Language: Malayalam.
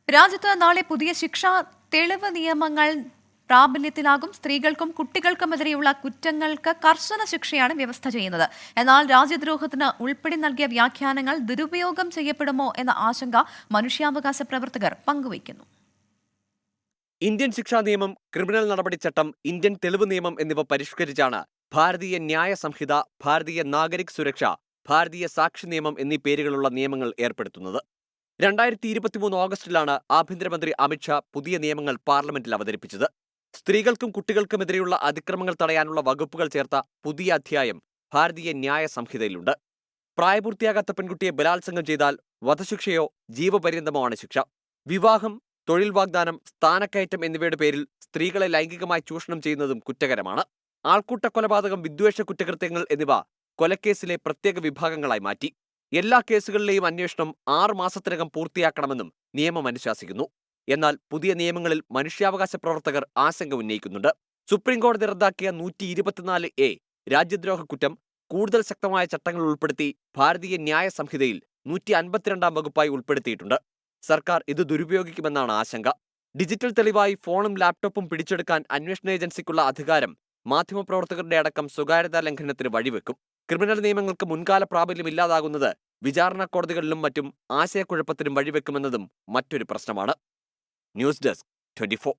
രാജ്യത്ത് നാളെ പുതിയ ശിക്ഷാ തെളിവ് നിയമങ്ങൾ പ്രാബല്യത്തിലാകും. സ്ത്രീകൾക്കും കുട്ടികൾക്കുമെതിരെയുള്ള കുറ്റങ്ങൾക്ക് കർശന ശിക്ഷയാണ് വ്യവസ്ഥ ചെയ്യുന്നത്. എന്നാൽ രാജ്യദ്രോഹത്തിന് ഉൾപ്പെടെ നൽകിയ വ്യാഖ്യാനങ്ങൾ ദുരുപയോഗം ചെയ്യപ്പെടുമോ എന്ന ആശങ്ക മനുഷ്യാവകാശ പ്രവർത്തകർ പങ്കുവയ്ക്കുന്നു. ഇന്ത്യൻ ശിക്ഷാ നിയമം, ക്രിമിനൽ നടപടിച്ചട്ടം, ഇന്ത്യൻ തെളിവ് നിയമം എന്നിവ പരിഷ്കരിച്ചാണ് ഭാരതീയ ന്യായ സംഹിത, ഭാരതീയ നാഗരിക് സുരക്ഷ, ഭാരതീയ സാക്ഷി നിയമം എന്നീ പേരുകളുള്ള നിയമങ്ങൾ ഏർപ്പെടുത്തുന്നത്. 2023 ഓഗസ്റ്റിലാണ് ആഭ്യന്തരമന്ത്രി അമിത്ഷാ പുതിയ നിയമങ്ങൾ പാർലമെന്റിൽ അവതരിപ്പിച്ചത്. സ്ത്രീകൾക്കും കുട്ടികൾക്കുമെതിരെയുള്ള അതിക്രമങ്ങൾ തടയാനുള്ള വകുപ്പുകൾ ചേർത്ത പുതിയ അധ്യായം ഭാരതീയ ന്യായ സംഹിതയിലുണ്ട്. പ്രായപൂർത്തിയാകാത്ത പെൺകുട്ടിയെ ബലാത്സംഗം ചെയ്താൽ വധശിക്ഷയോ ജീവപര്യന്തമോ ആണ് ശിക്ഷ. വിവാഹം, തൊഴിൽ വാഗ്ദാനം, സ്ഥാനക്കയറ്റം എന്നിവയുടെ പേരിൽ സ്ത്രീകളെ ലൈംഗികമായി ചൂഷണം ചെയ്യുന്നതും കുറ്റകരമാണ്. ആൾക്കൂട്ട കൊലപാതകം, വിദ്വേഷ കുറ്റകൃത്യങ്ങൾ എന്നിവ കൊലക്കേസിലെ പ്രത്യേക വിഭാഗങ്ങളായി മാറ്റി. എല്ലാ കേസുകളിലെയും അന്വേഷണം 6 മാസത്തിനകം പൂർത്തിയാക്കണമെന്നും നിയമം അനുശാസിക്കുന്നു. എന്നാൽ പുതിയ നിയമങ്ങളിൽ മനുഷ്യാവകാശ പ്രവർത്തകർ ആശങ്ക ഉന്നയിക്കുന്നുണ്ട്. സുപ്രീംകോടതി റദ്ദാക്കിയ 124A രാജ്യദ്രോഹ കുറ്റം കൂടുതൽ ശക്തമായ ചട്ടങ്ങൾ ഉൾപ്പെടുത്തി ഭാരതീയ ന്യായ സംഹിതയിൽ 152 വകുപ്പായി ഉൾപ്പെടുത്തിയിട്ടുണ്ട്. സർക്കാർ ഇത് ദുരുപയോഗിക്കുമെന്നാണ് ആശങ്ക. ഡിജിറ്റൽ തെളിവായി ഫോണും ലാപ്ടോപ്പും പിടിച്ചെടുക്കാൻ അന്വേഷണ ഏജൻസിക്കുള്ള അധികാരം മാധ്യമപ്രവർത്തകരുടെ അടക്കം സ്വകാര്യതാ ലംഘനത്തിന് വഴിവെക്കും. ക്രിമിനൽ നിയമങ്ങൾക്ക് മുൻകാല പ്രാബല്യം ഇല്ലാതാകുന്നത് വിചാരണ കോടതികളിലും മറ്റും ആശയക്കുഴപ്പത്തിനും വഴിവെക്കുമെന്നതും മറ്റൊരു പ്രശ്നമാണ്. News desk 24.